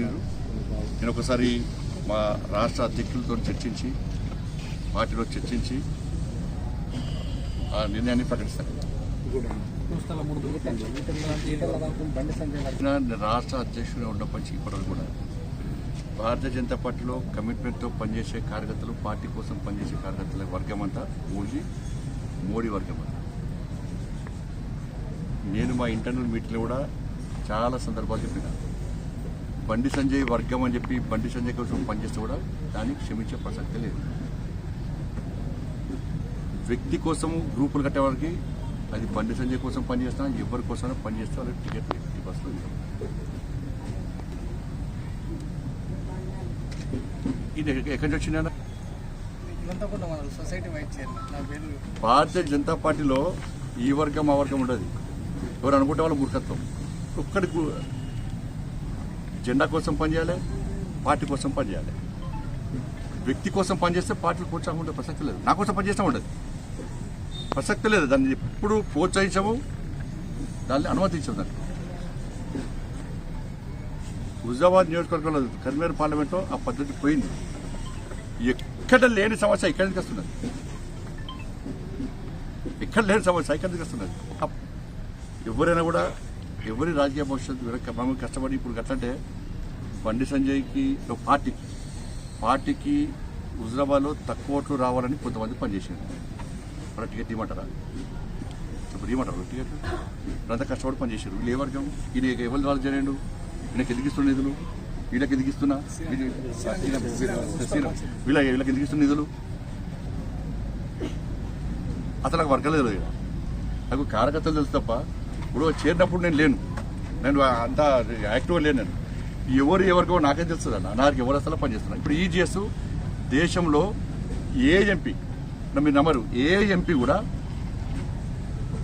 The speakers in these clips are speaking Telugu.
కోరారు. నేను ఒకసారి మా రాష్ట్ర అధ్యక్షులతో చర్చించి పార్టీలో చర్చించి ఆ నిర్ణయాన్ని ప్రకటిస్తాను. రాష్ట్ర అధ్యక్షుడిగా ఉన్నప్పటికీ ఇప్పటివరకు కూడా భారతీయ జనతా పార్టీలో కమిట్మెంట్తో పనిచేసే కార్యకర్తలు, పార్టీ కోసం పనిచేసే కార్యకర్తల వర్గం అంతా మోడీ వర్గం అంతా. నేను మా ఇంటర్నల్ మీటింగ్లో కూడా చాలా సందర్భాలు చెప్పిన, బండి సంజయ్ వర్గం అని చెప్పి బండి సంజయ్ కోసం పనిచేస్తే కూడా దానికి క్షమించే ప్రసక్తి లేదు. వ్యక్తి కోసం గ్రూపులు కట్టేవారికి అది బండి సంజయ్ కోసం పనిచేస్తున్నా, ఎవరి కోసమైనా పనిచేస్తే వాళ్ళకి టికెట్ 50% ఇవ్వం. ఇది ఎక్కడి నుంచి వచ్చిందా? భారతీయ జనతా పార్టీలో ఈ వర్గం ఆ వర్గం ఉండదు. ఎవరు అనుకుంటే వాళ్ళ మూర్ఖత్వం. ఒక్కడి జెండా కోసం పనిచేయాలి, పార్టీ కోసం పనిచేయాలి. వ్యక్తి కోసం పనిచేస్తే పార్టీలు ప్రోత్సాహం ప్రసక్తి లేదు. నా కోసం పనిచేస్తూ ఉండదు, ప్రసక్తి లేదు. దాన్ని ఎప్పుడు ప్రోత్సహించము, దాన్ని అనుమతించము. దాన్ని హుజాబాద్ నియోజకవర్గంలో కరీంనగర్ పార్లమెంట్లో ఆ పద్ధతి పోయింది. ఎక్కడ లేని సమస్య ఇక్కడి నుంచి వస్తున్నది, ఎక్కడ లేని సమస్య ఇక్కడి నుంచి వస్తున్నది. ఎవరైనా కూడా ఎవరి రాజకీయ భవిష్యత్తు మనం కష్టపడి ఇప్పుడు గట్లంటే బండి సంజయ్కి పార్టీకి హుజరాబాద్లో తక్కువ ఓట్లు రావాలని కొంతమంది పనిచేసింది. మన టికెట్ ఇవ్వమంటారా? ఇప్పుడు ఇవ్వమంటారు టికెట్? ఇప్పుడంతా కష్టపడి పనిచేసారు. వీళ్ళు ఏ వర్గం? ఈయన ఎవరు వాళ్ళు చేయలేడు, ఈయనకి ఎదిగిస్తున్న నిధులు, వీళ్ళకి ఎదిగిస్తున్నా, వీళ్ళకి ఎదిగిస్తున్న నిధులు. అసలు నాకు వర్గం లేదు. నాకు కార్యకర్తలు తెలుసు తప్ప ఇప్పుడు చేరినప్పుడు నేను అంతా యాక్టివ్గా లేను. నేను ఎవరికో నాకేం తెలుస్తుంది అన్న, నాకు ఎవరు అసలు పనిచేస్తున్నా. ఇప్పుడు ఈజీఎస్ దేశంలో ఏ ఎంపీ మీరు నమ్మరు, ఏ ఎంపీ కూడా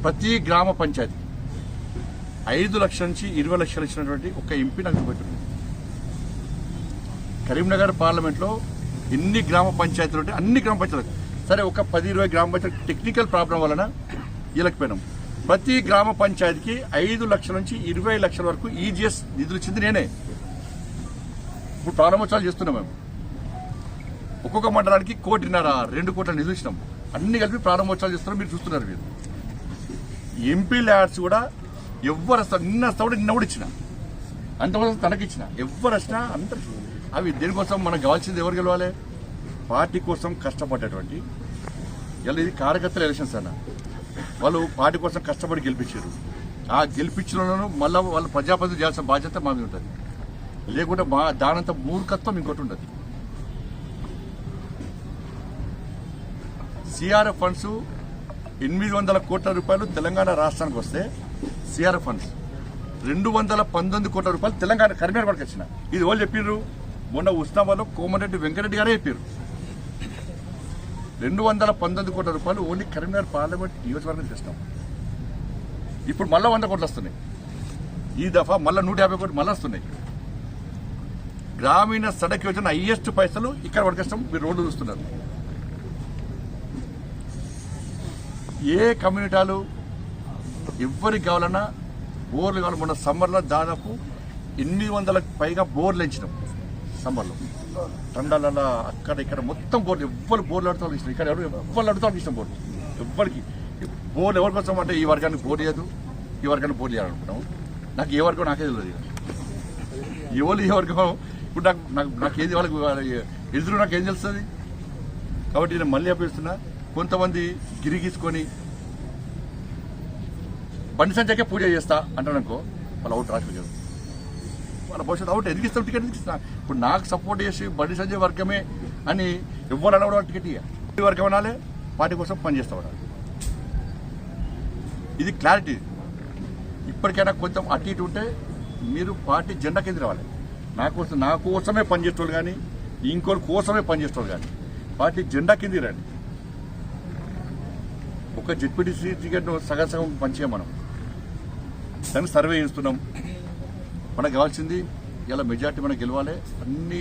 ప్రతి గ్రామ పంచాయతీ 5 లక్షల నుంచి 20 లక్షలు ఇచ్చినటువంటి ఒక ఎంపీ నాకు పెట్టింది. కరీంనగర్ పార్లమెంట్లో ఎన్ని గ్రామ పంచాయతీలు ఉంటే అన్ని గ్రామ పంచాయతీలు సరే ఒక 10-20 గ్రామ పంచాయతీ టెక్నికల్ ప్రాబ్లం వలన ఇవ్వలేకపోయినాం. ప్రతి గ్రామ పంచాయతీకి 5 లక్షల నుంచి 20 లక్షల వరకు ఈజీఎస్ నిధులు ఇచ్చింది నేనే. ఇప్పుడు ప్రారంభోత్సవాలు చేస్తున్నాం మేము. ఒక్కొక్క మండలానికి 1.5-2 కోట్ల నిధులు ఇచ్చినాం. అన్ని కలిపి ప్రారంభోత్సవాలు చేస్తున్నాం. మీరు చూస్తున్నారు. మీరు ఎంపీ ల్యాడ్స్ కూడా ఎవరు వస్తారు, నిన్న కూడా ఇచ్చిన, అంతకోసం తనకిచ్చిన, ఎవరు వచ్చినా అంత అవి దేనికోసం మనకు కావాల్సింది ఎవరు గెలవాలి? పార్టీ కోసం కష్టపడ్డటువంటి ఇలా ఇది కార్యకర్తల ఎలక్షన్స్ అన్న, వాళ్ళు పార్టీ కోసం కష్టపడి గెలిపించారు. ఆ గెలిపించిన మళ్ళీ వాళ్ళు ప్రజాప్రతినిధులు చేయాల్సిన బాధ్యత మాది ఉంటుంది. లేకుంటే దానంత మూర్ఖత్వం ఇంకోటి ఉండదు. సిఆర్ఎఫ్ ఫండ్స్ 800 కోట్ల రూపాయలు తెలంగాణ రాష్ట్రానికి వస్తే సిఆర్ఎఫ్ ఫండ్స్ 219 కోట్ల రూపాయలు తెలంగాణ కరీంనగర్ వరకు వచ్చిన. ఇది వాళ్ళు చెప్పారు. మొన్న ఉస్నాబాద్లో కోమటిరెడ్డి వెంకటరెడ్డి గారే చెప్పారు. 219 కోట్ల రూపాయలు ఓన్లీ కరీంనగర్ పార్లమెంట్ నియోజకవర్గం చేసినాం. ఇప్పుడు మళ్ళీ 100 కోట్లు వస్తున్నాయి. ఈ దఫా మళ్ళీ 150 కోట్లు మళ్ళీ వస్తున్నాయి. గ్రామీణ సడక్ యోజన హైయెస్ట్ పైసలు ఇక్కడ వరకు వస్తాం. మీరు రోడ్లు చూస్తున్నారు. ఏ కమ్యూనిటాలు ఎవరికి కావాలన్నా బోర్లు కావాలి. మొన్న సమ్మర్లో దాదాపు 800లకు పైగా బోర్లు ఎంచినాం. సమ్మర్లో తండాలలో అక్కడ ఇక్కడ మొత్తం బోర్లు ఎవ్వరు బోర్లు అడుగుతా ఇష్టం. ఇక్కడ ఎవ్వరు అడుగుతా ఇష్టం బోర్లు. ఎవ్వరికి బోర్లు ఎవరికి వస్తాం అంటే ఈ వర్గానికి బోర్లు లేదు, ఈ వర్గానికి బోర్లు చేయాలనుకుంటాం. నాకు ఏ వర్గం నాకే తెలియదు. ఎవరు ఏ వర్గం ఇప్పుడు నాకేది వాళ్ళకి ఎదురు నాకేం తెలుస్తుంది. కాబట్టి నేను మళ్ళీ అప్పగిస్తున్నా. కొంతమంది గిరిగీసుకొని బండి సంజయ్కే పూజ చేస్తా అంటారనుకో, వాళ్ళ అవుట్ రాసిపోయారు. వాళ్ళ భవిష్యత్తు అవుట్ ఎదిగిస్తాం, టికెట్ ఎదిగిస్తున్నా. ఇప్పుడు నాకు సపోర్ట్ చేసి బండి సంజయ్ వర్గమే అని ఎవరన్నా కూడా టికెట్ ఇవ్వాలి. వర్గం అనాలి, పార్టీ కోసం పనిచేస్తా ఉండాలి. ఇది క్లారిటీ. ఇప్పటికైనా కొంచెం అటు ఇటు ఉంటే మీరు పార్టీ జెండా కింద రావాలి. నా కోసమే పనిచేసేవాళ్ళు కానీ ఇంకోటి కోసమే పనిచేసేవాళ్ళు కానీ పార్టీ జెండా కింద రండి. ఒక జెడ్పీటీసీ టికెట్ను సగం పంచే మనం దాన్ని సర్వే చేస్తున్నాం. మనకు కావాల్సింది ఇలా మెజార్టీ మనకు గెలవాలి. అన్ని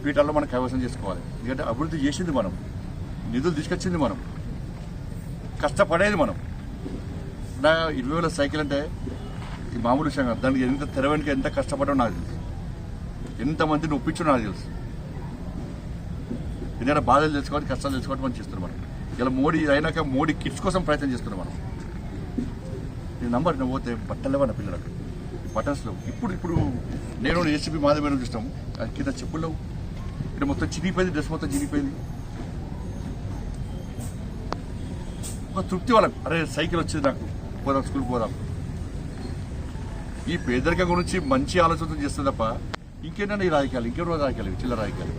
పీఠాల్లో మనం కైవసం చేసుకోవాలి. ఎందుకంటే అభివృద్ధి చేసింది మనం, నిధులు తీసుకొచ్చింది మనం, కష్టపడేది మనం. నా 20,000 సైకిల్ అంటే ఈ మామూలు విషయం కాదు. దానికి ఎంత తెరవడానికి ఎంత కష్టపడడం నాకు తెలుసు. ఎంతమందిని ఒప్పించో నాకు తెలుసు. ఎందుకంటే బాధలు తెలుసుకోవాలి, కష్టాలు తెలుసుకోవాలి మనం చేస్తున్నాం. మనం ఇలా మోడీ అయినాక మోడీ కిట్స్ కోసం ప్రయత్నం చేస్తున్నాం మనం. నేను నంబర్ నేను పోతే బట్టలేవా నా పిల్లలకు బటన్స్లో. ఇప్పుడు నేను ఏసీపీ మాధవన్ చూస్తాము, అది కింద చెప్పులు ఇక్కడ మొత్తం చిరిగిపోయింది, డ్రెస్ మొత్తం చిరిగిపోయింది. ఒక తృప్తి వాళ్ళకు, అరే సైకిల్ వచ్చింది నాకు, పోదాం స్కూల్కి పోదాం. ఈ పేదరికం గురించి మంచి ఆలోచన చేస్తుంది తప్ప ఇంకేంటంటే ఈ రాజకీయాలు, ఇంకెవరో రాజకీయాలు, చిల్లర రాజకీయాలు.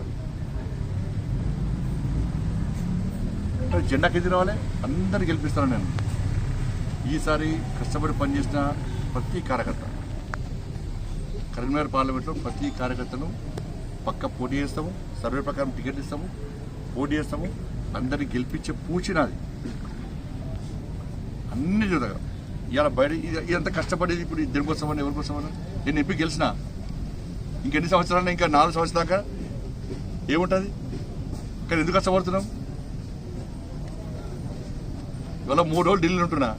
జెండా కింద రావాలి, అందరిని గెలిపిస్తాను నేను. ఈసారి కష్టపడి పనిచేసిన ప్రతి కార్యకర్త, కరీంనగర్ పార్లమెంట్లో ప్రతి కార్యకర్తను పక్క పోటీ చేస్తాము, సర్వే ప్రకారం టికెట్ ఇస్తాము, పోటీ చేస్తాము, అందరినీ గెలిపించే పూచినది అన్ని చూడగా. ఇవాళ బయట ఇదంతా కష్టపడేది ఇప్పుడు దేనికోసమని, ఎవరికోసమని. నేను ఎంపీ గెలిచిన ఇంకెన్ని సంవత్సరాలు, ఇంకా 4 సంవత్సరాల దాకా ఏముంటుంది? కానీ ఎందుకు కష్టపడుతున్నాం? ఇవాళ 3 రోజులు ఢిల్లీలో ఉంటున్నా,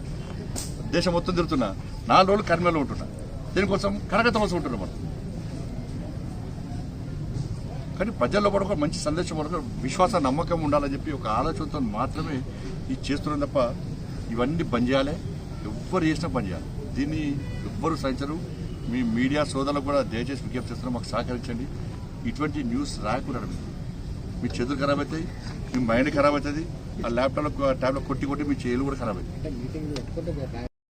దేశం మొత్తం తిరుగుతున్నా, 4 రోజులు కర్నూలులో ఉంటున్నా. దీనికోసం కార్యకర్త కోసం ఉంటున్నాం మనం. కానీ ప్రజల్లో కూడా ఒక మంచి సందేశం, ఒక విశ్వాస నమ్మకం ఉండాలని చెప్పి ఒక ఆలోచనతో మాత్రమే ఇది చేస్తున్నాం తప్ప ఇవన్నీ బంద్ చేయాలి. ఎవ్వరు చేసినా బంద్ చేయాలి. దీన్ని ఎవ్వరు సహించరు. మీ మీడియా సోదరులకు కూడా దయచేసి విజ్ఞప్తి చేస్తున్నాం, మాకు సహకరించండి. ఇటువంటి న్యూస్ రాకుండా మీ చేతులు ఖరాబ్ అవుతాయి, మీ మైండ్ ఖరాబ్ అవుతుంది. ఆ ల్యాప్టాప్ ట్యాబ్లో కొట్టి మీ చేతులు కూడా ఖరాబ్ అవుతాయి.